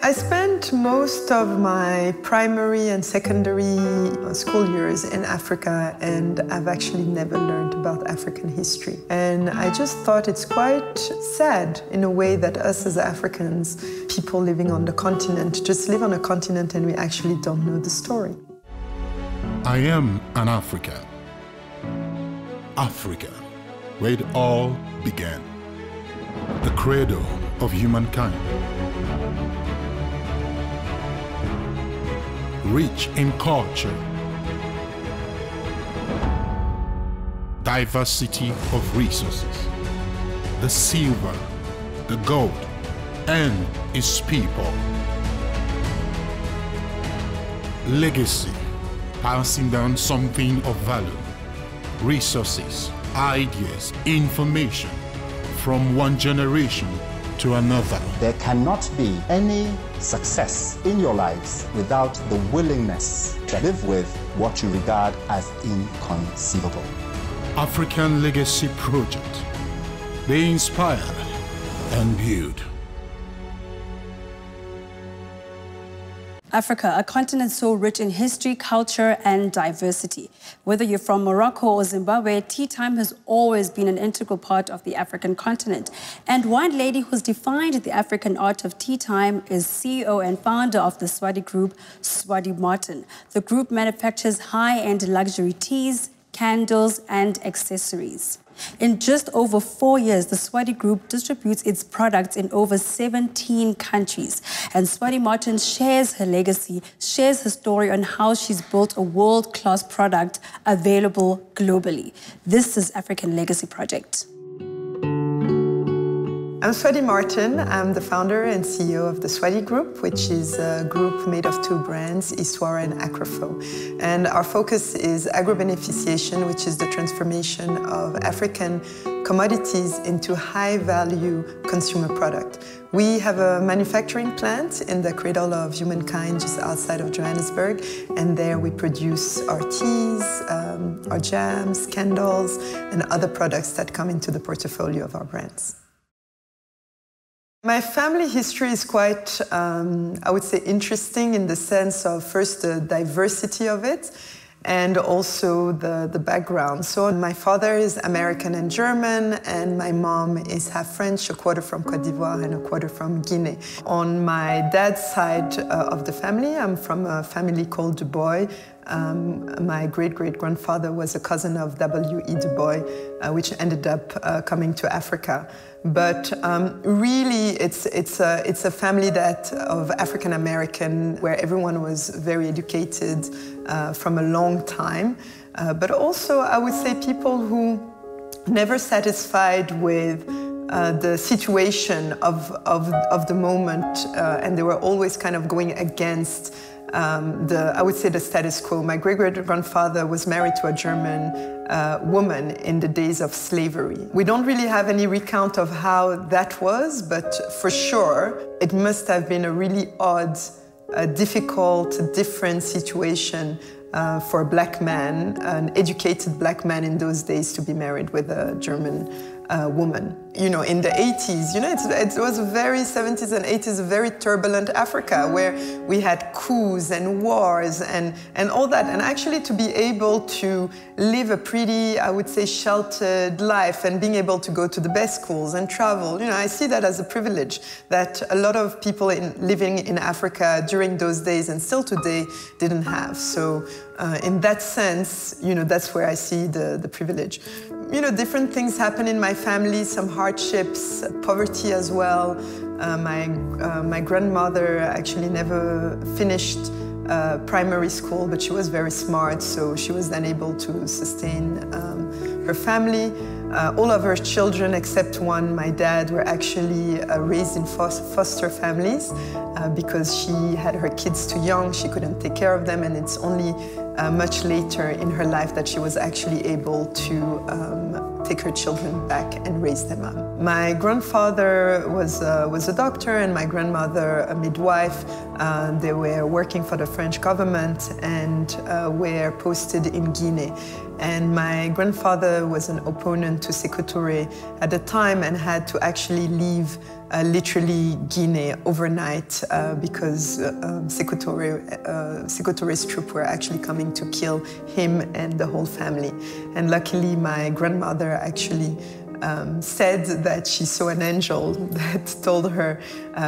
I spent most of my primary and secondary school years in Africa, and I've actually never learned about African history. And I just thought it's quite sad in a way that us as Africans, people living on the continent, just live on a continent and we actually don't know the story. I am an African. Africa, where it all began. The cradle of humankind. Rich in culture, diversity of resources, the silver, the gold, and its people. Legacy, passing down something of value, resources, ideas, information from one generation to another. There cannot be any success in your lives without the willingness to live with what you regard as inconceivable. African Legacy Project. They inspire and build. Africa, a continent so rich in history, culture, and diversity. Whether you're from Morocco or Zimbabwe, tea time has always been an integral part of the African continent. And one lady who's defined the African art of tea time is CEO and founder of the Swaady Group, Swaady Martin. The group manufactures high-end luxury teas, candles, and accessories. In just over 4 years, the Swaady Group distributes its products in over 17 countries. And Swaady Martin shares her legacy, shares her story on how she's built a world-class product available globally. This is African Legacy Project. I'm Swaady Martin. I'm the founder and CEO of the Swaady Group, which is a group made of two brands, Yswara and Agrofo. And our focus is agro-beneficiation, which is the transformation of African commodities into high-value consumer product. We have a manufacturing plant in the cradle of humankind just outside of Johannesburg, and there we produce our teas, our jams, candles, and other products that come into the portfolio of our brands. My family history is quite, I would say, interesting in the sense of first the diversity of it and also the background. So my father is American and German, and my mom is half French, a quarter from Côte d'Ivoire and a quarter from Guinea. On my dad's side of the family, I'm from a family called Du Bois. My great-great-grandfather was a cousin of W.E. Du Bois, which ended up coming to Africa. But really, it's a family of African American, where everyone was very educated from a long time. But also, I would say people who never satisfied with the situation of the moment, and they were always kind of going against I would say the status quo. My great-great-grandfather was married to a German woman in the days of slavery. We don't really have any recount of how that was, but for sure, it must have been a really odd, difficult, different situation for a black man, an educated black man in those days, to be married with a German woman. You know, in the 80s, you know, it was a very 70s and 80s, a very turbulent Africa where we had coups and wars and all that. And actually to be able to live a pretty, I would say, sheltered life and being able to go to the best schools and travel, you know, I see that as a privilege that a lot of people living in Africa during those days and still today didn't have. So in that sense, you know, that's where I see the privilege. You know, different things happen in my family, some hardships, poverty as well. My grandmother actually never finished primary school, but she was very smart, so she was then able to sustain her family. All of her children, except one, my dad, were actually raised in foster families because she had her kids too young, she couldn't take care of them, and it's only much later in her life that she was actually able to take her children back and raise them up. My grandfather was a doctor and my grandmother a midwife. They were working for the French government and were posted in Guinea. And my grandfather was an opponent to Sékou Touré at the time and had to actually leave literally Guinea overnight because Sékou Touré's troops were actually coming to kill him and the whole family. And luckily, my grandmother actually said that she saw an angel that told her,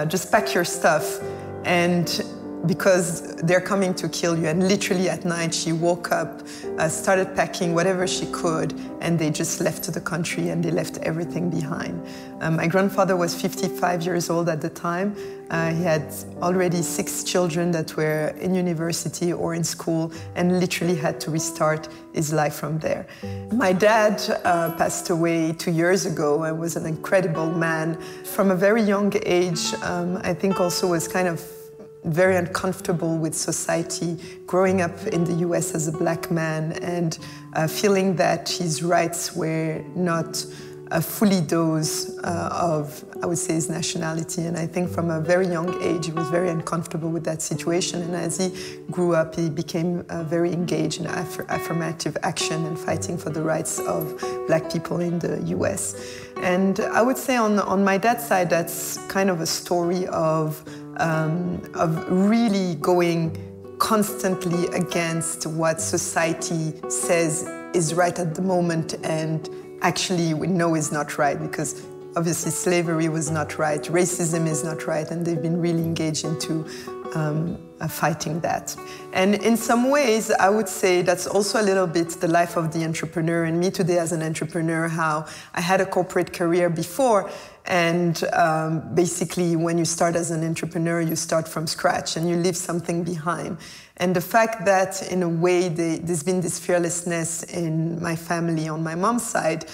just pack your stuff, and because they're coming to kill you. And literally at night, she woke up, started packing whatever she could, and they just left the country and they left everything behind. My grandfather was 55 years old at the time. He had already 6 children that were in university or in school and literally had to restart his life from there. My dad passed away 2 years ago and was an incredible man. From a very young age, I think also was kind of very uncomfortable with society, growing up in the US as a black man and feeling that his rights were not fully those of, I would say, his nationality. And I think from a very young age, he was very uncomfortable with that situation. And as he grew up, he became very engaged in affirmative action and fighting for the rights of black people in the US. And I would say on my dad's side, that's kind of a story of really going constantly against what society says is right at the moment, and actually we know is not right, because obviously slavery was not right, racism is not right, and they've been really engaged into fighting that. And in some ways, I would say that's also a little bit the life of the entrepreneur, and me today as an entrepreneur, how I had a corporate career before, and basically when you start as an entrepreneur, you start from scratch and you leave something behind. And the fact that in a way there's been this fearlessness in my family on my mom's side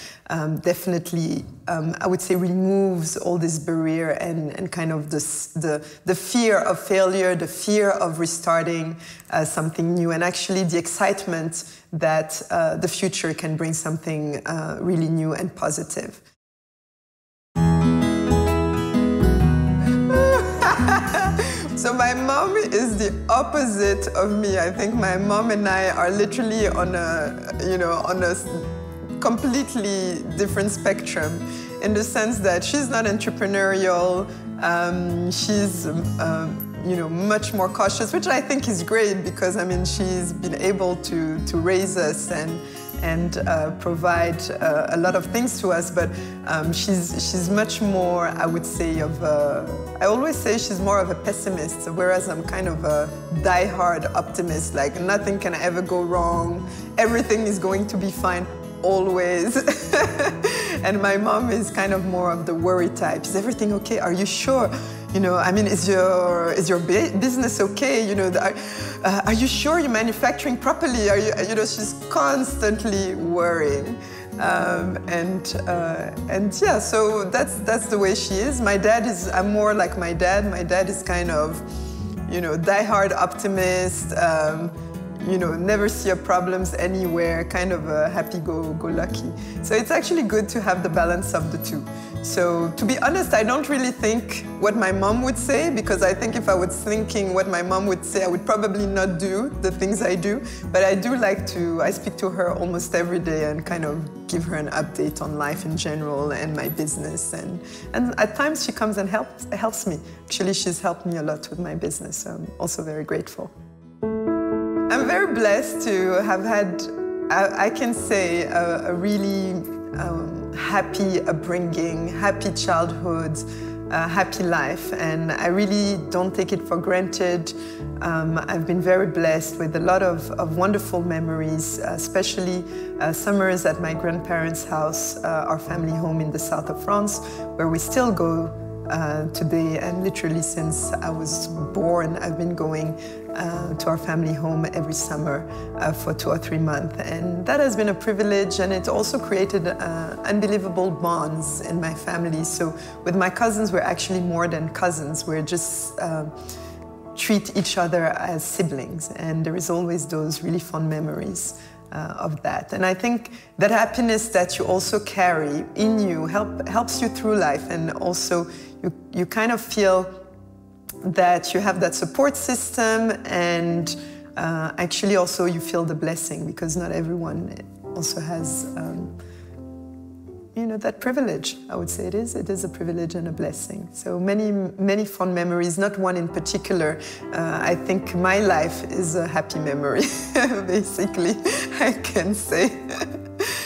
definitely, I would say, removes all this barrier and kind of the fear of failure, the fear of restarting something new, and actually the excitement that the future can bring something really new and positive. So my mom is the opposite of me. I think my mom and I are literally on a completely different spectrum, in the sense that she's not entrepreneurial. She's much more cautious, which I think is great, because I mean she's been able to raise us and provide a lot of things to us, but she's much more, I would say, I always say she's more of a pessimist, whereas I'm kind of a die-hard optimist, like nothing can ever go wrong, everything is going to be fine, always. And my mom is kind of more of the worry type. Is everything okay? Are you sure? I mean, is your business okay? Are you sure you're manufacturing properly? Are you, she's constantly worrying. And yeah, so that's the way she is. My dad is, I'm more like my dad. My dad is kind of, die-hard optimist, never see a problems anywhere, kind of a happy-go-lucky. So it's actually good to have the balance of the two. So to be honest, I don't really think what my mom would say, because I think if I was thinking what my mom would say, I would probably not do the things I do. But I do like I speak to her almost every day and kind of give her an update on life in general and my business. And at times she comes and helps me. Actually, she's helped me a lot with my business, so I'm also very grateful. I'm very blessed to have had, I can say, a really happy upbringing, happy childhood, happy life, and I really don't take it for granted. I've been very blessed with a lot of wonderful memories, especially summers at my grandparents' house, our family home in the south of France, where we still go today, and literally since I was born, I've been going to our family home every summer for 2 or 3 months. And that has been a privilege, and it also created unbelievable bonds in my family. So with my cousins, we're actually more than cousins. We're just treat each other as siblings, and there is always those really fun memories of that. And I think that happiness that you also carry in you helps you through life, and also you kind of feel that you have that support system, and actually also you feel the blessing, because not everyone also has that privilege. I would say it is a privilege and a blessing. So many fond memories, not one in particular. I think my life is a happy memory, basically, I can say.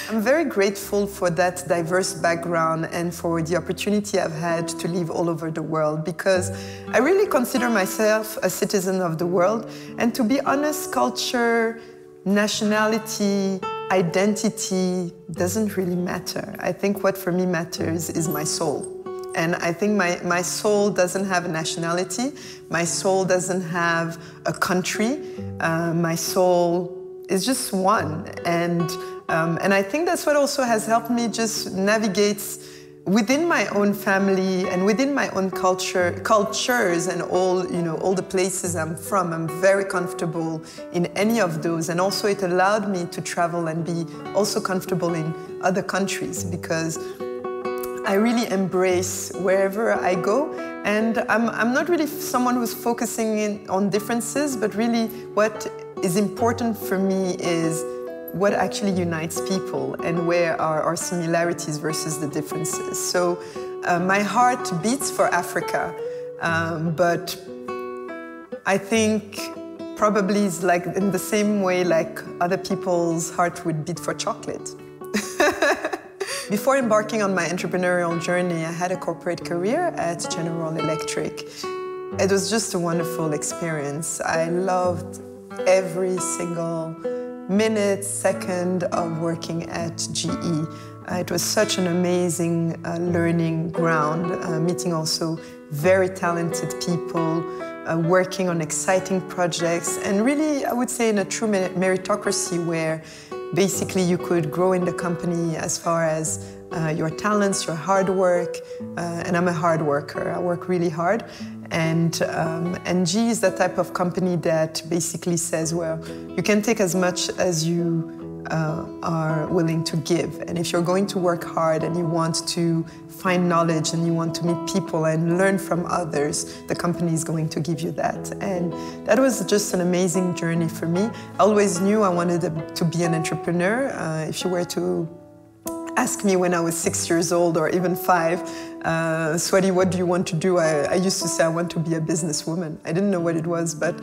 I'm very grateful for that diverse background and for the opportunity I've had to live all over the world, because I really consider myself a citizen of the world. And to be honest, culture, nationality, identity doesn't really matter. I think what for me matters is my soul. And I think my soul doesn't have a nationality. My soul doesn't have a country. My soul is just one. And I think that's what also has helped me just navigate within my own family and within my own cultures and all the places I'm from. I'm very comfortable in any of those. And also it allowed me to travel and be also comfortable in other countries, because I really embrace wherever I go. And I'm not really someone who's focusing on differences, but really what is important for me is what actually unites people and where are our similarities versus the differences. So my heart beats for Africa, but I think probably it's like in the same way like other people's heart would beat for chocolate. Before embarking on my entrepreneurial journey, I had a corporate career at General Electric. It was just a wonderful experience. I loved every single minute, second of working at GE. It was such an amazing learning ground, meeting also very talented people, working on exciting projects, and really, I would say, in a true meritocracy where basically you could grow in the company as far as your talents, your hard work, and I'm a hard worker. I work really hard. And GE is the type of company that basically says, well, you can take as much as you are willing to give. And if you're going to work hard and you want to find knowledge and you want to meet people and learn from others, the company is going to give you that. And that was just an amazing journey for me. I always knew I wanted to be an entrepreneur. If you were to ask me when I was 6 years old or even 5, Swaady, what do you want to do? I used to say I want to be a businesswoman. I didn't know what it was, but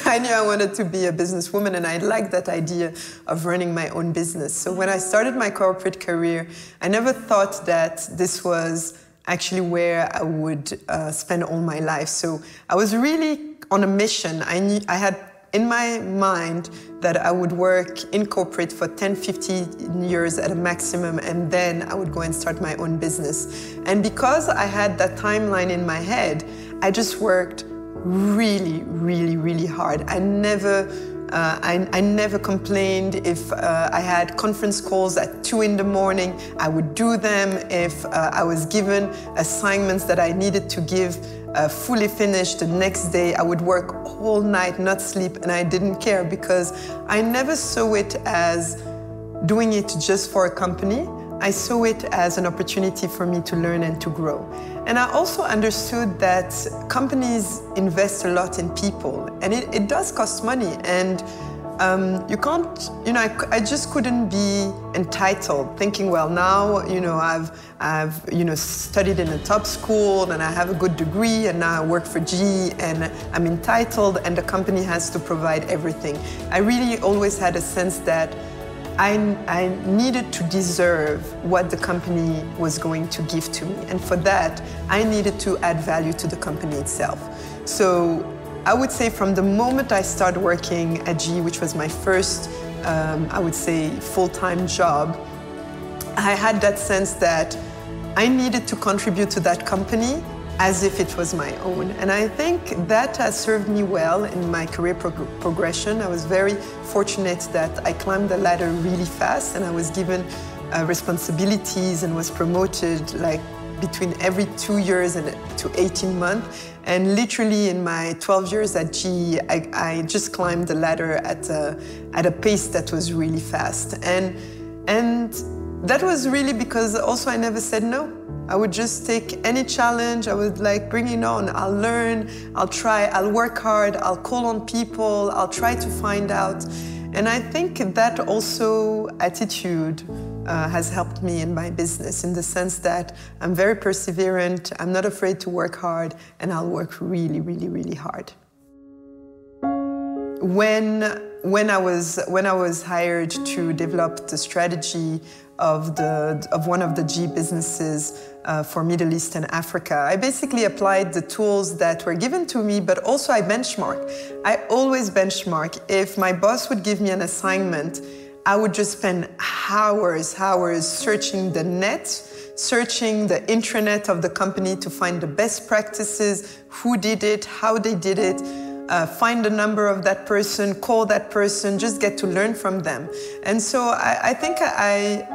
I knew I wanted to be a businesswoman, and I liked that idea of running my own business. So when I started my corporate career, I never thought that this was actually where I would spend all my life. So I was really on a mission. I had in my mind that I would work in corporate for 10, 15 years at a maximum, and then I would go and start my own business. And because I had that timeline in my head, I just worked really, really, really hard. I never complained. If I had conference calls at 2 in the morning, I would do them. If I was given assignments that I needed to give fully finished the next day, I would work all night, not sleep, and I didn't care, because I never saw it as doing it just for a company. I saw it as an opportunity for me to learn and to grow. And I also understood that companies invest a lot in people, and it does cost money. And you can't, I just couldn't be entitled, thinking, well, now, I've studied in a top school and I have a good degree and now I work for GE and I'm entitled and the company has to provide everything. I really always had a sense that I needed to deserve what the company was going to give to me. And for that, I needed to add value to the company itself. So I would say from the moment I started working at GE, which was my first, I would say, full-time job, I had that sense that I needed to contribute to that company as if it was my own. And I think that has served me well in my career progression. I was very fortunate that I climbed the ladder really fast and I was given responsibilities and was promoted like between every 2 years and to 18 months. And literally in my 12 years at GE, I just climbed the ladder at a pace that was really fast. And that was really because also I never said no. I would just take any challenge. I would like bring it on. I'll learn, I'll try, I'll work hard, I'll call on people, I'll try to find out. And I think that also attitude has helped me in my business, in the sense that I'm very perseverant, I'm not afraid to work hard, and I'll work really, really, really hard. When I was hired to develop the strategy of one of the G businesses for Middle East and Africa, I basically applied the tools that were given to me, but also I benchmark. I always benchmark. If my boss would give me an assignment, I would just spend hours searching the net, searching the intranet of the company to find the best practices, who did it, how they did it, find the number of that person, call that person, just get to learn from them. And so I think I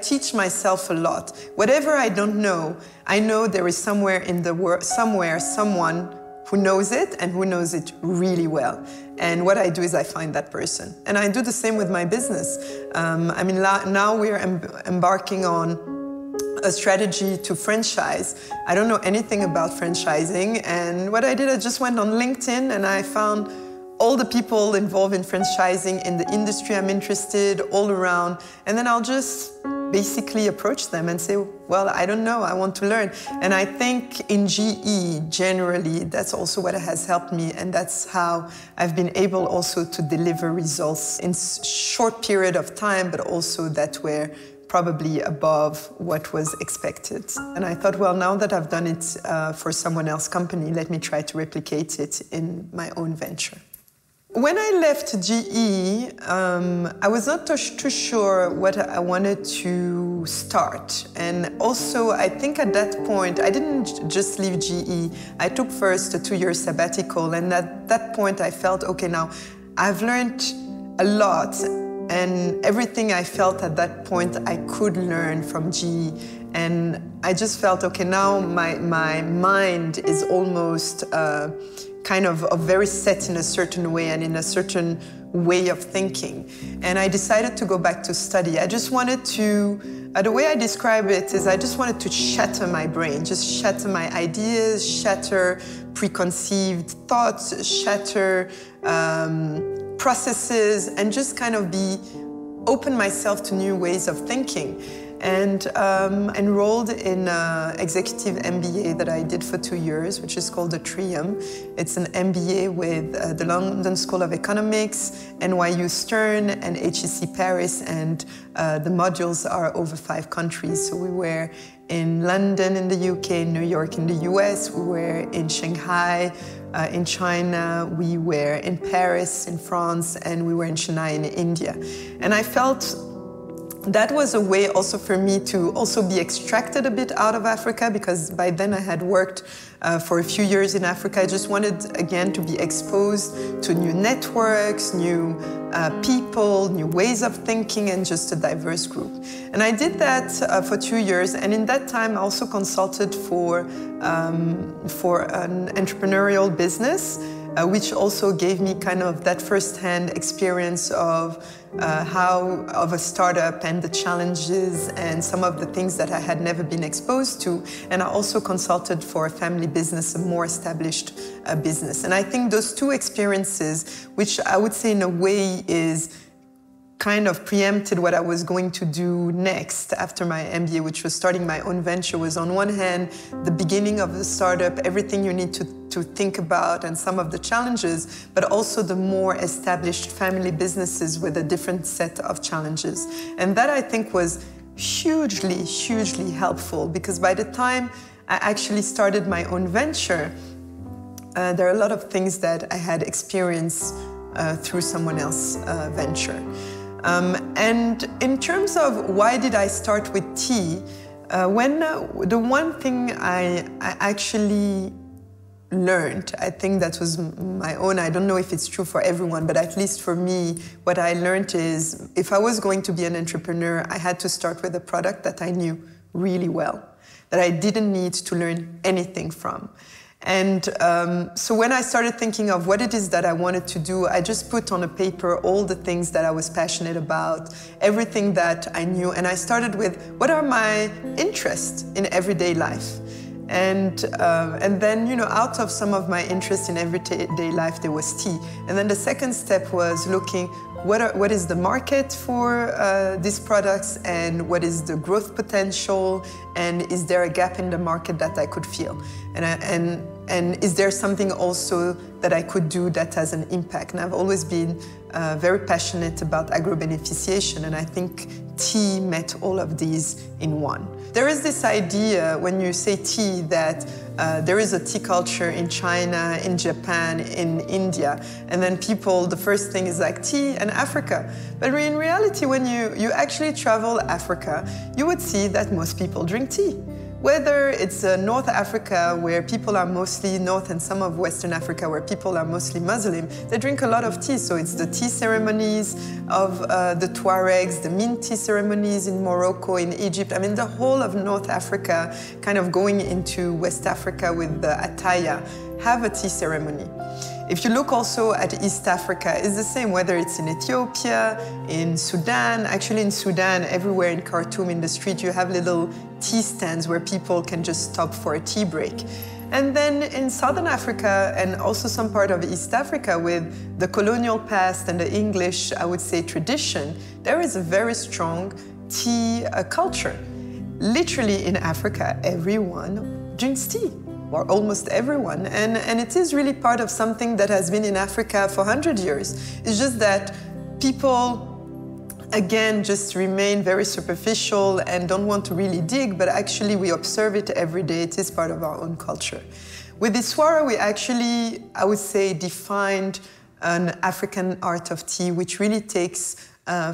teach myself a lot. Whatever I don't know, I know there is somewhere in the world, someone who knows it and who knows it really well. And what I do is I find that person. And I do the same with my business. I mean, now we're embarking on a strategy to franchise. I don't know anything about franchising, and what I did, I just went on LinkedIn and I found all the people involved in franchising in the industry I'm interested all around, and then I'll just basically approach them and say, well, I don't know, I want to learn. And I think in GE, generally, that's also what has helped me, and that's how I've been able also to deliver results in short period of time, but also that were probably above what was expected. And I thought, well, now that I've done it for someone else's company, let me try to replicate it in my own venture. When I left GE, I was not too sure what I wanted to start. And also, I think at that point, I didn't just leave GE. I took first a 2-year sabbatical, and at that point, I felt, okay, now I've learned a lot, and everything I felt at that point I could learn from GE. And I just felt, okay, now my mind is almost kind of very set in a certain way and in a certain way of thinking. And I decided to go back to study. I just wanted to, the way I describe it is I just wanted to shatter my brain, just shatter my ideas, shatter preconceived thoughts, shatter processes, and just kind of open myself to new ways of thinking. And enrolled in an executive MBA that I did for 2 years, which is called the Trium. It's an MBA with the London School of Economics, NYU Stern, and HEC Paris, and the modules are over 5 countries. So we were in London in the UK, New York in the US, we were in Shanghai, in China, we were in Paris, in France, and we were in Chennai in India. And I felt that was a way also for me to also be extracted a bit out of Africa, because by then I had worked for a few years in Africa. I just wanted, again, to be exposed to new networks, new people, new ways of thinking, and just a diverse group. And I did that for 2 years, and in that time I also consulted for an entrepreneurial business, which also gave me kind of that first-hand experience of a startup and the challenges and some of the things that I had never been exposed to. And I also consulted for a family business, a more established business. And I think those 2 experiences, which I would say in a way is kind of preempted what I was going to do next after my MBA, which was starting my own venture, was on one hand, the beginning of the startup, everything you need to think about and some of the challenges, but also the more established family businesses with a different set of challenges. And that I think was hugely, hugely helpful, because by the time I actually started my own venture, there are a lot of things that I had experienced through someone else's venture. And in terms of why did I start with tea, the one thing I actually learned, I think that was my own, I don't know if it's true for everyone, but at least for me, what I learned is if I was going to be an entrepreneur, I had to start with a product that I knew really well, that I didn't need to learn anything from. And so when I started thinking of what it is that I wanted to do, I just put on a paper all the things that I was passionate about, everything that I knew, and I started with what are my interests in everyday life. And then, you know, out of some of my interests in everyday life, there was tea. And then the second step was looking, what is the market for these products, and what is the growth potential, and is there a gap in the market that I could feel? And is there something also that I could do that has an impact? And I've always been very passionate about agro-beneficiation, and I think tea met all of these in one. There is this idea when you say tea that there is a tea culture in China, in Japan, in India, and then people, the first thing is like tea and Africa. But in reality, when you actually travel Africa, you would see that most people drink tea. Whether it's North Africa, where people are mostly North, and some of Western Africa, where people are mostly Muslim, they drink a lot of tea. So it's the tea ceremonies of the Tuaregs, the mint tea ceremonies in Morocco, in Egypt. I mean, the whole of North Africa, kind of going into West Africa with the Ataya, have a tea ceremony. If you look also at East Africa, it's the same, whether it's in Ethiopia, in Sudan. Actually in Sudan, everywhere in Khartoum, in the street, you have little tea stands where people can just stop for a tea break. And then in Southern Africa, and also some part of East Africa, with the colonial past and the English, I would say, tradition, there is a very strong tea culture. Literally in Africa, everyone drinks tea, or almost everyone. And it is really part of something that has been in Africa for 100 years. It's just that people, again, just remain very superficial and don't want to really dig, but actually we observe it every day. It is part of our own culture. With Yswara, we actually, I would say, defined an African art of tea, which really takes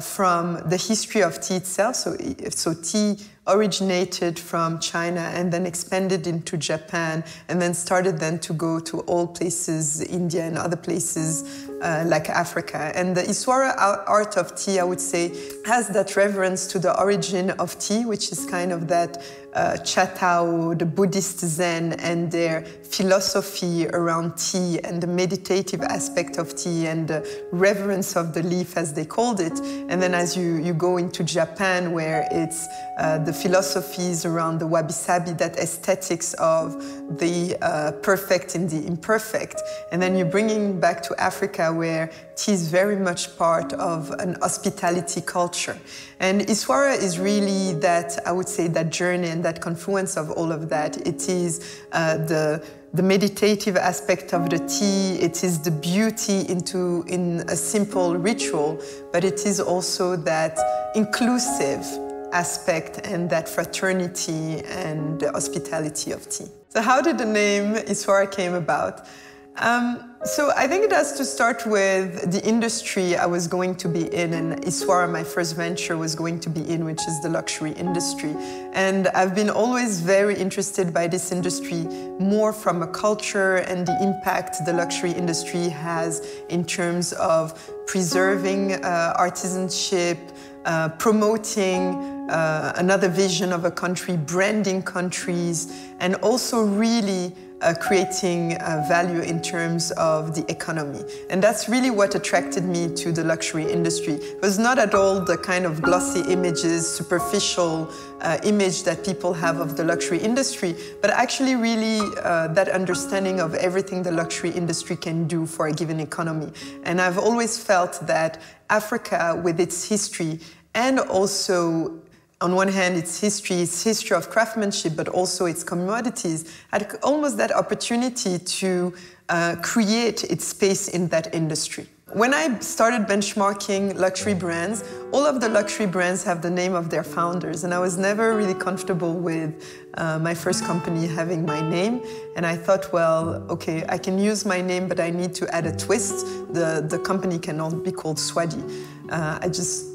from the history of tea itself. So tea originated from China and then expanded into Japan, and then started then to go to all places, India and other places like Africa. And the Yswara art of tea, I would say, has that reverence to the origin of tea, which is kind of that Chatao, the Buddhist Zen, and their philosophy around tea, and the meditative aspect of tea, and the reverence of the leaf, as they called it. And then as you go into Japan, where it's the philosophies around the wabi-sabi, that aesthetics of the perfect and the imperfect. And then you're bringing back to Africa, where tea is very much part of an hospitality culture. And Yswara is really that, I would say, that journey and that confluence of all of that. It is the meditative aspect of the tea, it is the beauty in a simple ritual, but it is also that inclusive aspect and that fraternity and the hospitality of tea. So how did the name Yswara came about? So I think it has to start with the industry I was going to be in, and Yswara, my first venture, was going to be in, which is the luxury industry. And I've been always very interested by this industry, more from a culture and the impact the luxury industry has in terms of preserving artisanship, promoting another vision of a country, branding countries, and also really creating value in terms of the economy. And that's really what attracted me to the luxury industry. It was not at all the kind of glossy images, superficial image that people have of the luxury industry, but actually really that understanding of everything the luxury industry can do for a given economy. And I've always felt that Africa, with its history, and also on one hand, its history of craftsmanship, but also its commodities, had almost that opportunity to create its space in that industry. When I started benchmarking luxury brands, all of the luxury brands have the name of their founders, and I was never really comfortable with my first company having my name. And I thought, well, okay, I can use my name, but I need to add a twist. The company cannot be called Swaady. I just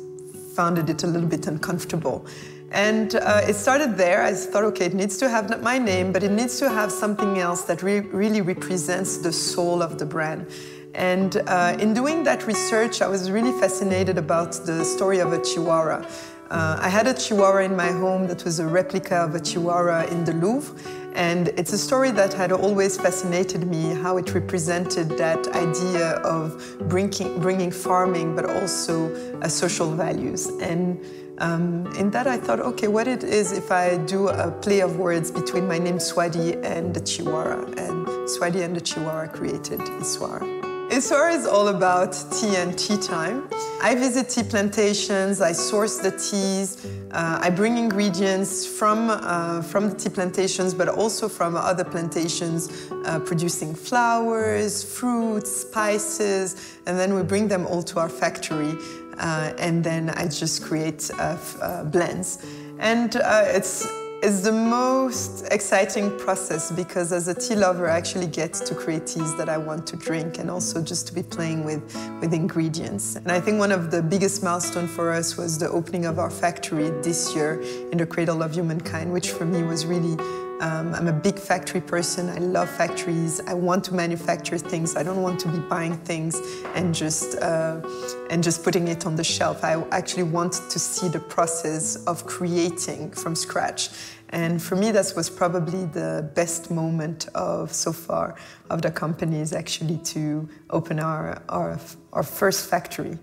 found it a little bit uncomfortable. And it started there. I thought, okay, it needs to have my name, but it needs to have something else that really represents the soul of the brand. And in doing that research, I was really fascinated about the story of a Chihuahua. I had a Chihuahua in my home that was a replica of a Chihuahua in the Louvre. And it's a story that had always fascinated me, how it represented that idea of bringing farming, but also social values. And in that I thought, okay, what it is if I do a play of words between my name Swaady and the Chihuahua. And Swaady and the Chihuahua created Yswara. Yswara is all about tea and tea time. I visit tea plantations, I source the teas, I bring ingredients from the tea plantations, but also from other plantations producing flowers, fruits, spices, and then we bring them all to our factory, and then I just create blends. And it's the most exciting process because as a tea lover, I actually get to create teas that I want to drink and also just to be playing with ingredients. And I think one of the biggest milestones for us was the opening of our factory this year in the cradle of humankind, which for me was really, I'm a big factory person. I love factories. I want to manufacture things. I don't want to be buying things and just putting it on the shelf. I actually want to see the process of creating from scratch. And for me, that was probably the best moment so far of the company, is actually to open our first factory.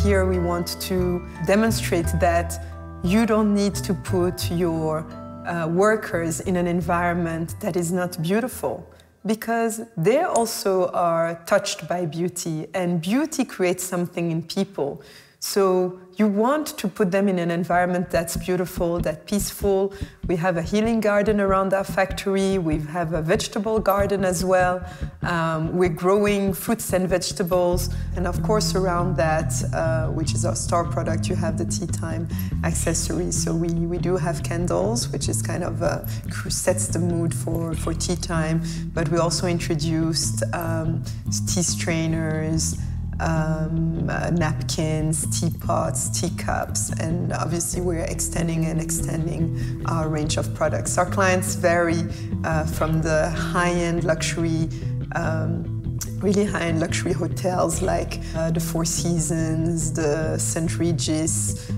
Here we want to demonstrate that you don't need to put your workers in an environment that is not beautiful, because they also are touched by beauty, and beauty creates something in people. So you want to put them in an environment that's beautiful, that's peaceful. We have a healing garden around our factory. We have a vegetable garden as well. We're growing fruits and vegetables. And of course, around that, which is our star product, you have the tea time accessories. So we do have candles, which is kind of sets the mood for tea time. But we also introduced tea strainers, napkins, teapots, teacups, and obviously we're extending our range of products. Our clients vary from the high-end luxury, really high-end luxury hotels like the Four Seasons, the St. Regis,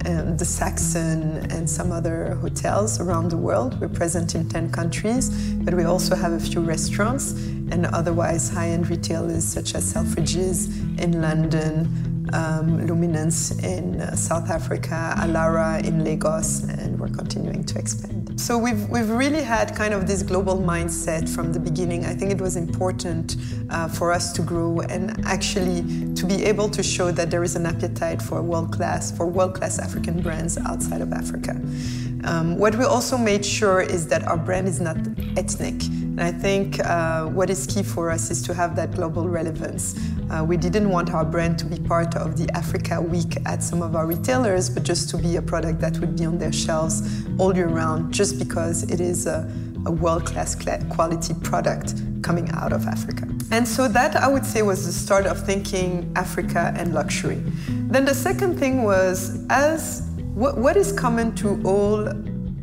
and the Saxon, and some other hotels around the world. We're present in 10 countries, but we also have a few restaurants and otherwise high-end retailers such as Selfridges in London, Luminance in South Africa, Alara in Lagos, and we're continuing to expand. So we've really had kind of this global mindset from the beginning. I think it was important for us to grow and actually to be able to show that there is an appetite for world-class African brands outside of Africa. What we also made sure is that our brand is not ethnic. And I think what is key for us is to have that global relevance. We didn't want our brand to be part of the Africa Week at some of our retailers, but just to be a product that would be on their shelves all year round, just because it is a world-class quality product coming out of Africa. And so that, I would say, was the start of thinking Africa and luxury. Then the second thing was, what is common to all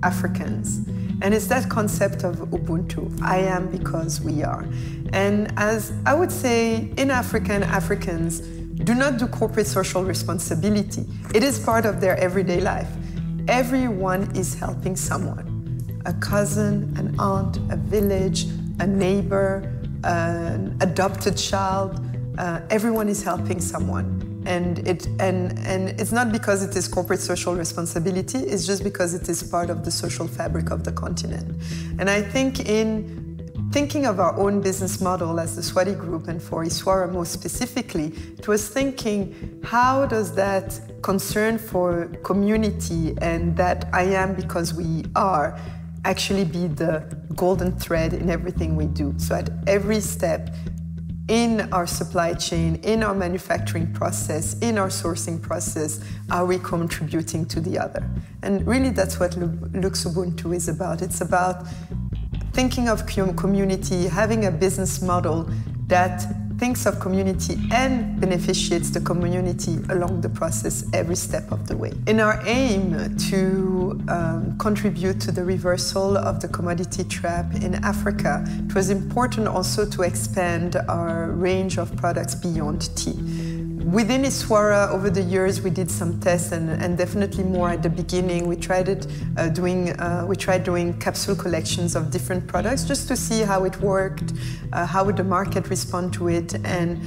Africans? And it's that concept of Ubuntu. I am because we are. And as I would say, in Africa, Africans do not do corporate social responsibility. It is part of their everyday life. Everyone is helping someone. A cousin, an aunt, a village, a neighbor, an adopted child. Everyone is helping someone. And it's not because it is corporate social responsibility, it's just because it is part of the social fabric of the continent. And I think in thinking of our own business model as the Swaady Group, and for Yswara more specifically, it was thinking, how does that concern for community and that I am because we are actually be the golden thread in everything we do? So at every step, in our supply chain, in our manufacturing process, in our sourcing process, are we contributing to the other? And really that's what Luxe Ubuntu is about. It's about thinking of community, having a business model that thinks of community and beneficiates the community along the process every step of the way. In our aim to contribute to the reversal of the commodity trap in Africa, it was important also to expand our range of products beyond tea. Within Yswara, over the years, we did some tests, and definitely more at the beginning. We tried doing capsule collections of different products just to see how it worked, how would the market respond to it. And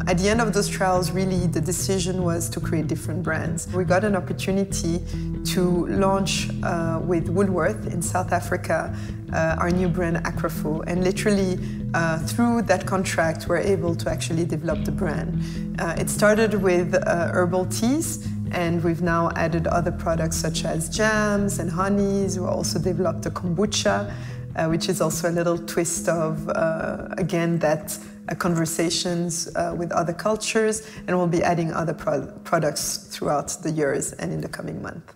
at the end of those trials, really, the decision was to create different brands. We got an opportunity to launch with Woolworth in South Africa our new brand Agrofo, and literally through that contract we're able to actually develop the brand. It started with herbal teas, and we've now added other products such as jams and honeys. We also developed a kombucha, which is also a little twist of, again, that conversations with other cultures, and we'll be adding other products throughout the years and in the coming month.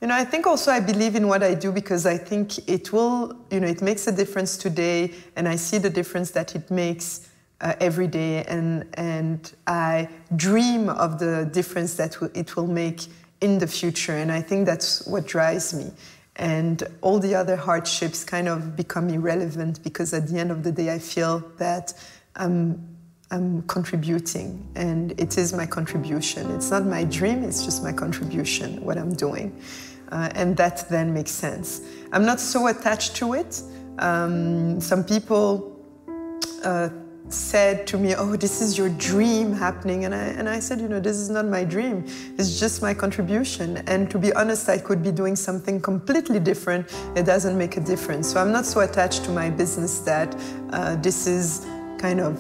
You know, I think also I believe in what I do because I think it will, you know, it makes a difference today, and I see the difference that it makes every day, and I dream of the difference that it will make in the future, and I think that's what drives me. And all the other hardships kind of become irrelevant because at the end of the day I feel that I'm contributing, and it is my contribution. It's not my dream, it's just my contribution, what I'm doing. And that then makes sense. I'm not so attached to it. Some people said to me, oh, this is your dream happening. And I said, you know, this is not my dream. It's just my contribution. And to be honest, I could be doing something completely different. It doesn't make a difference. So I'm not so attached to my business that this is kind of,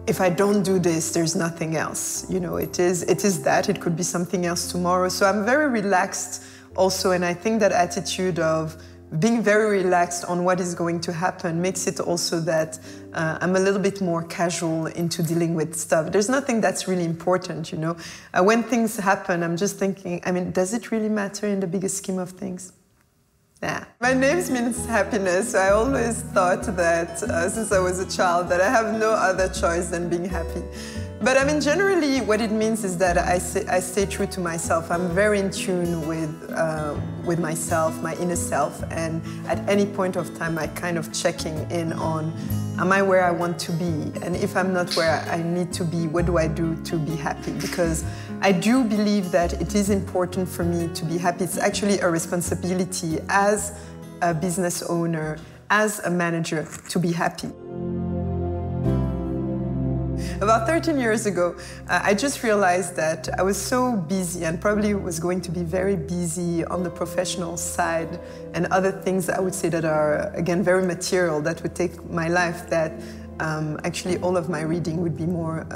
if I don't do this, there's nothing else. You know, it is that. It could be something else tomorrow. So I'm very relaxed also, and I think that attitude of being very relaxed on what is going to happen makes it also that I'm a little bit more casual into dealing with stuff. There's nothing that's really important, you know. When things happen, I'm just thinking, I mean, does it really matter in the bigger scheme of things? Yeah. My name means happiness. I always thought that since I was a child that I have no other choice than being happy. But I mean, generally, what it means is that I stay true to myself. I'm very in tune with myself, my inner self, and at any point of time, I kind of checking in on, am I where I want to be? And if I'm not where I need to be, what do I do to be happy? Because I do believe that it is important for me to be happy. It's actually a responsibility as a business owner, as a manager, to be happy. About 13 years ago, I just realized that I was so busy and probably was going to be very busy on the professional side and other things I would say that are, again, very material that would take my life, that actually all of my reading would be more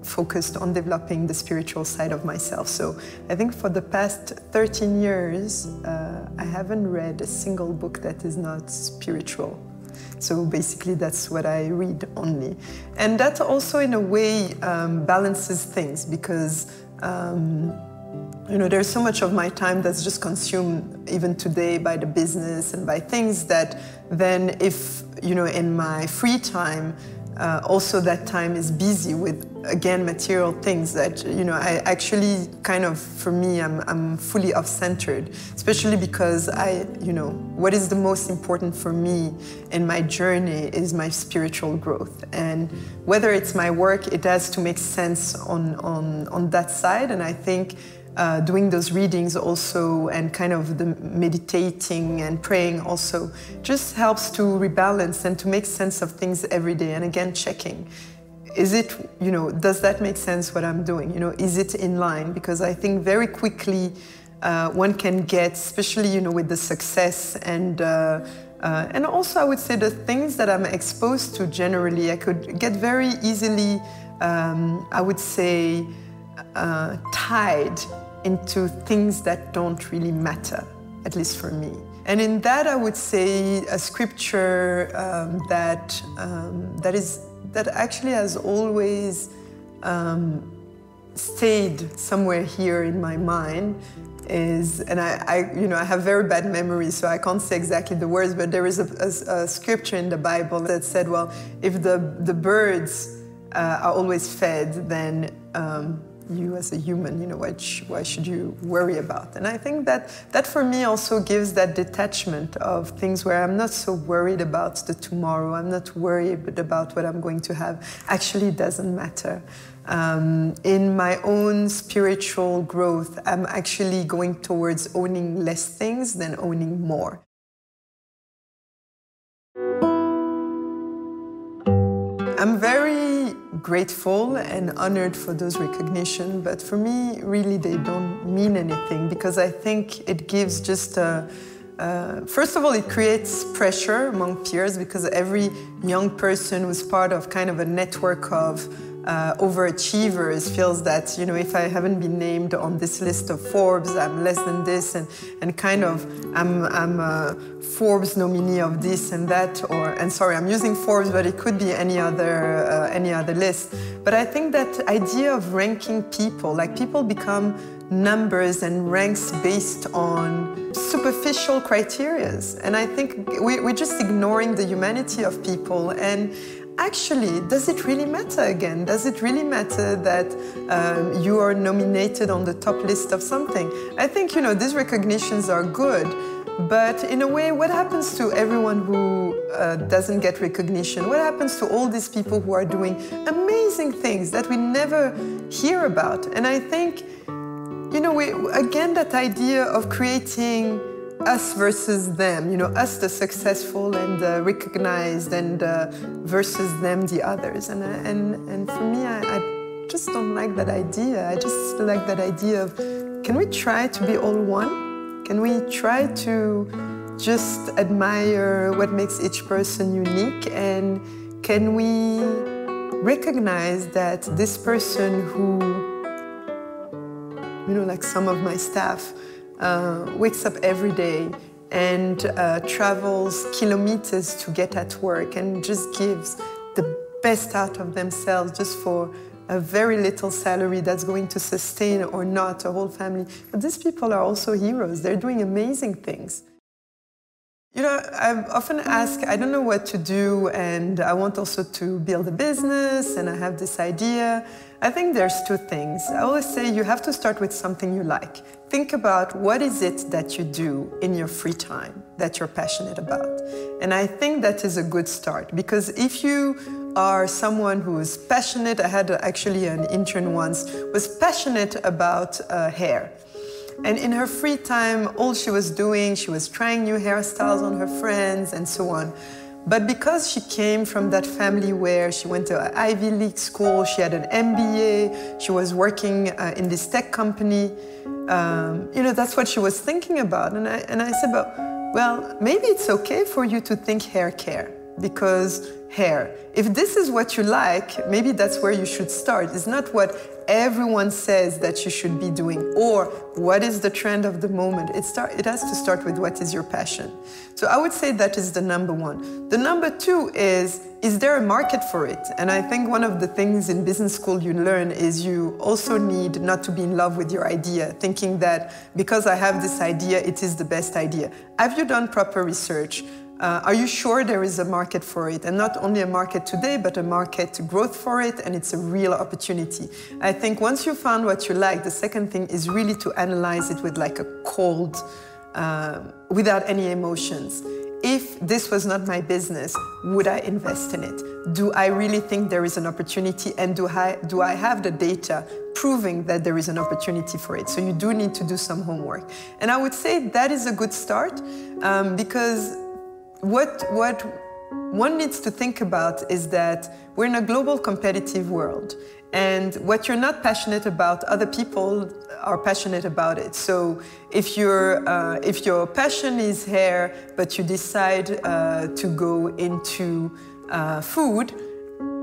focused on developing the spiritual side of myself. So I think for the past 13 years, I haven't read a single book that is not spiritual. So basically that's what I read only. And that also in a way balances things because you know, there's so much of my time that's just consumed even today by the business and by things that then if, you know, in my free time, also that time is busy with, again, material things that, you know, I actually kind of, for me, I'm fully off-centered, especially because you know, what is the most important for me in my journey is my spiritual growth. And whether it's my work, it has to make sense on that side. And I think doing those readings also and kind of the meditating and praying also just helps to rebalance and to make sense of things every day. And again, checking, is it, you know, does that make sense what I'm doing? You know, is it in line? Because I think very quickly one can get, especially, you know, with the success and also I would say the things that I'm exposed to generally, I could get very easily, I would say, tied into things that don't really matter, at least for me. And in that, I would say a scripture that is that actually has always stayed somewhere here in my mind is, and I have very bad memory, so I can't say exactly the words, but there is a scripture in the Bible that said, well, if the birds are always fed, then you as a human, why should you worry about? And I think that for me also gives that detachment of things where I'm not so worried about the tomorrow, I'm not worried about what I'm going to have. Actually, it doesn't matter. In my own spiritual growth, I'm actually going towards owning less things than owning more. I'm very grateful and honored for those recognitions, but for me, really, they don't mean anything, because I think it gives just first of all, it creates pressure among peers, because every young person who's part of kind of a network of overachievers feels that, if I haven't been named on this list of Forbes, I'm less than this, and kind of I'm a Forbes nominee of this and that, and sorry, I'm using Forbes, but it could be any other list. But I think that idea of ranking people, like people become numbers and ranks based on superficial criterias, and I think we're just ignoring the humanity of people. And actually, does it really matter again? Does it really matter that you are nominated on the top list of something? I think, these recognitions are good, but in a way, what happens to everyone who doesn't get recognition? What happens to all these people who are doing amazing things that we never hear about? And I think, again, that idea of creating us versus them, us the successful and the recognized, and versus them the others. And for me, I just don't like that idea. I just like that idea of, can we try to be all one? Can we try to just admire what makes each person unique? And can we recognize that this person who, like some of my staff, wakes up every day and travels kilometers to get at work and just gives the best out of themselves just for a very little salary that's going to sustain or not a whole family. But these people are also heroes. They're doing amazing things. I often ask, I don't know what to do, and I want also to build a business, and I have this idea. I think there's two things. I always say you have to start with something you like. Think about what is it that you do in your free time that you're passionate about. And I think that is a good start, because if you are someone who is passionate, I had actually an intern once, was passionate about hair. And in her free time, all she was doing, she was trying new hairstyles on her friends and so on. But because she came from that family where she went to an Ivy League school, she had an MBA, she was working in this tech company, that's what she was thinking about. And I said, well, maybe it's okay for you to think hair care, because hair, if this is what you like, maybe that's where you should start. It's not what everyone says that you should be doing, or what is the trend of the moment. It has to start with what is your passion. So I would say that is the number one. The number two is there a market for it? And I think one of the things in business school you learn is you also need not to be in love with your idea, thinking that because I have this idea, it is the best idea. Have you done proper research? Are you sure there is a market for it? And not only a market today, but a market growth for it, and it's a real opportunity. I think once you found what you like, the second thing is really to analyze it with like a cold, without any emotions. If this was not my business, would I invest in it? Do I really think there is an opportunity, and do I have the data proving that there is an opportunity for it? So you do need to do some homework. And I would say that is a good start, because what one needs to think about is that we're in a global competitive world, and what you're not passionate about, other people are passionate about it. So if your passion is hair, but you decide to go into food,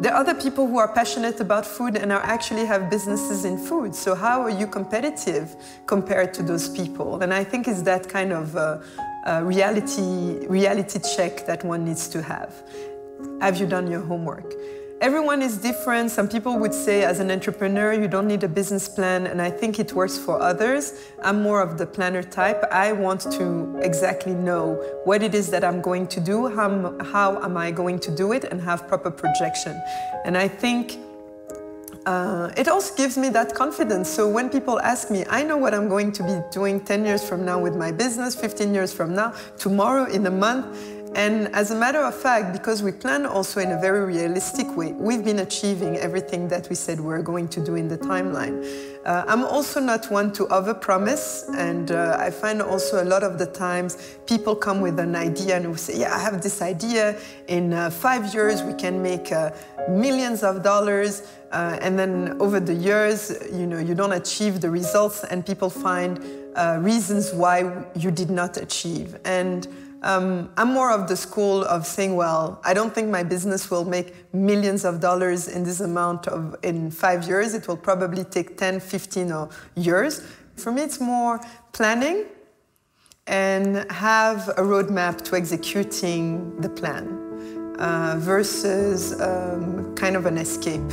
there are other people who are passionate about food and actually have businesses in food. So how are you competitive compared to those people? And I think it's that kind of reality check that one needs to have. Have you done your homework? everyone is different. Some people would say as an entrepreneur, you don't need a business plan, and I think it works for others. I'm more of the planner type. I want to exactly know what it is that I'm going to do, how am I going to do it, and have proper projection. And I think it also gives me that confidence. So when people ask me, I know what I'm going to be doing 10 years from now with my business, 15 years from now, tomorrow, in a month. And as a matter of fact, because we plan also in a very realistic way, we've been achieving everything that we said we're going to do in the timeline. I'm also not one to overpromise, and I find also a lot of the times people come with an idea and we say, yeah, I have this idea, in 5 years we can make millions of dollars, and then over the years, you don't achieve the results, and people find reasons why you did not achieve. And I'm more of the school of saying, well, I don't think my business will make millions of dollars in this amount in 5 years. It will probably take 10, 15 years. For me, it's more planning and have a roadmap to executing the plan versus kind of an escape.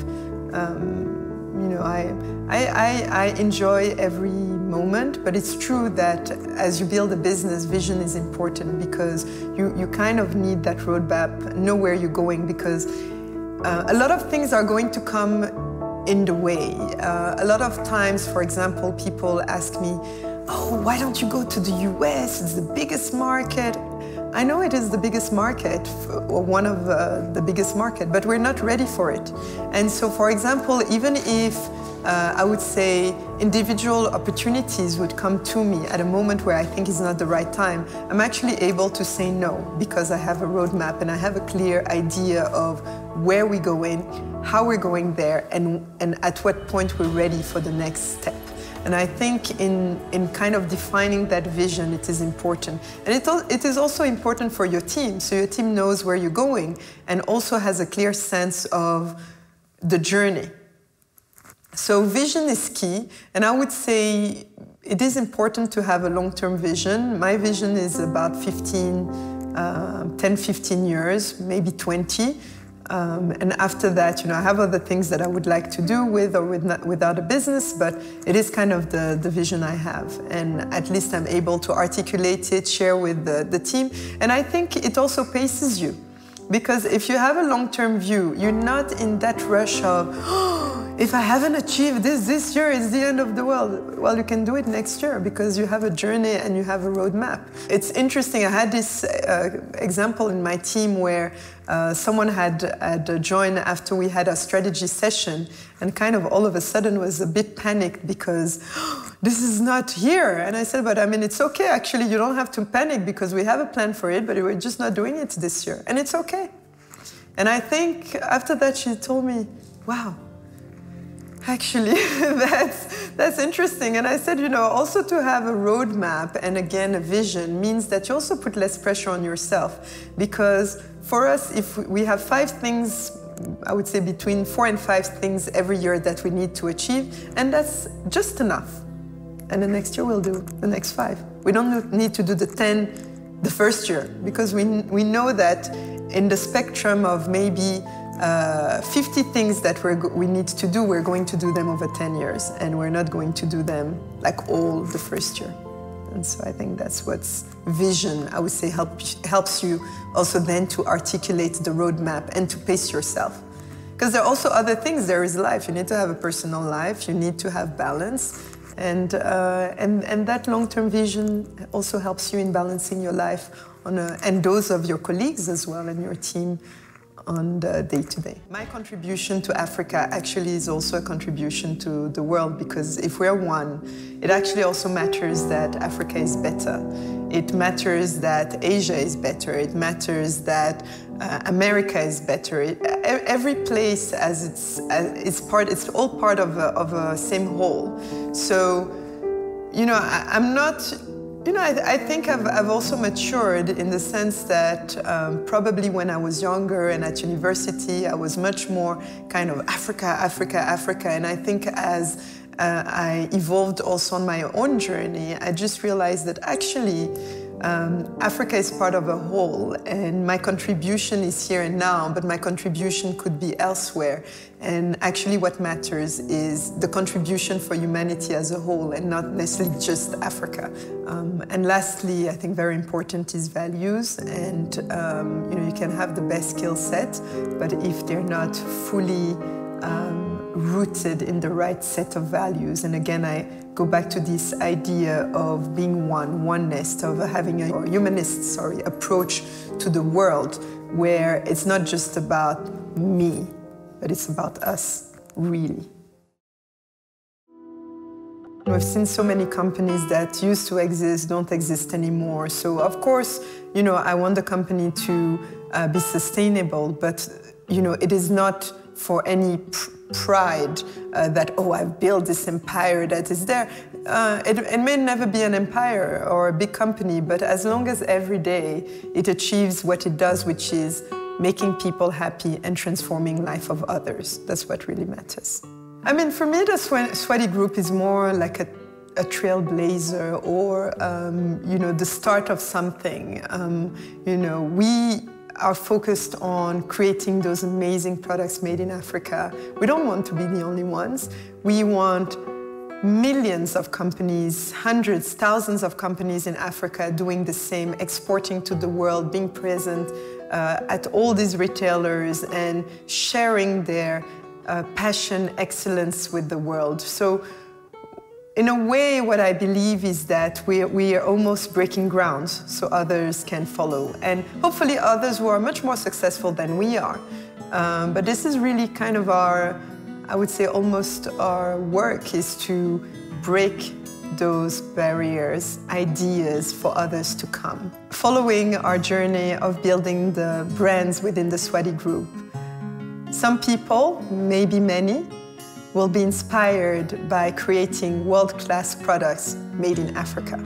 I enjoy every moment, but it's true that as you build a business, vision is important because you kind of need that roadmap, know where you're going, because a lot of things are going to come in the way. A lot of times, for example, people ask me, oh, why don't you go to the US? It's the biggest market. I know it is the biggest market, or one of the biggest market, but we're not ready for it. And so, for example, even if I would say individual opportunities would come to me at a moment where I think is not the right time, I'm actually able to say no because I have a roadmap and I have a clear idea of where we're going, how we're going there, and at what point we're ready for the next step. And I think in kind of defining that vision, it is important. And it is also important for your team, so your team knows where you're going and also has a clear sense of the journey. So vision is key, and I would say it is important to have a long-term vision. My vision is about 10, 15 years, maybe 20. And after that, I have other things that I would like to do with or without a business, but it is kind of the vision I have. And at least I'm able to articulate it, share with the team. And I think it also paces you. Because if you have a long-term view, you're not in that rush of, oh, if I haven't achieved this year, it's the end of the world. Well, you can do it next year because you have a journey and you have a roadmap. It's interesting, I had this example in my team where someone had joined after we had a strategy session and kind of all of a sudden was a bit panicked because this is not here. And I said, but I mean, it's okay, actually, you don't have to panic because we have a plan for it, but we're just not doing it this year. And it's okay. And I think after that, she told me, wow, actually, that's interesting. And I said, also to have a roadmap and again, a vision means that you also put less pressure on yourself. Because for us, if we have 5 things, I would say between 4 and 5 things every year that we need to achieve, and that's just enough. And the next year we'll do the next 5. We don't need to do the 10 the first year, because we know that in the spectrum of maybe 50 things that we need to do, we're going to do them over 10 years, and we're not going to do them like all the first year. And so I think that's what's vision, I would say, helps you also then to articulate the roadmap and to pace yourself. Because there are also other things. There is life. You need to have a personal life. You need to have balance. And that long-term vision also helps you in balancing your life and those of your colleagues as well and your team on the day-to-day. My contribution to Africa actually is also a contribution to the world, because if we're one, it actually also matters that Africa is better. It matters that Asia is better. It matters that America is better. Every place it's all part of a same whole. So, I'm not. I think I've also matured in the sense that probably when I was younger and at university, I was much more kind of Africa, Africa, Africa. And I think as I evolved also on my own journey, I just realized that actually Africa is part of a whole, and my contribution is here and now, but my contribution could be elsewhere. And actually what matters is the contribution for humanity as a whole and not necessarily just Africa. And lastly, I think very important is values. And you can have the best skill set, but if they're not fully rooted in the right set of values, and again, I go back to this idea of being oneness, of having a humanist, approach to the world, where it's not just about me, but it's about us, really. We've seen so many companies that used to exist don't exist anymore. So of course, I want the company to be sustainable, but it is not for any pride that, oh, I've built this empire that is there. It may never be an empire or a big company, but as long as every day it achieves what it does, which is making people happy and transforming life of others, that's what really matters. I mean, for me, the Swaady Group is more like a trailblazer or, the start of something. We are focused on creating those amazing products made in Africa. We don't want to be the only ones. We want millions of companies, hundreds, thousands of companies in Africa doing the same, exporting to the world, being present at all these retailers and sharing their passion, excellence with the world. So in a way, what I believe is that we are almost breaking ground so others can follow. And hopefully others who are much more successful than we are. But this is really kind of our, I would say almost our work, is to break those barriers, ideas for others to come. Following our journey of building the brands within the Swaady Group, some people, maybe many, will be inspired by creating world-class products made in Africa.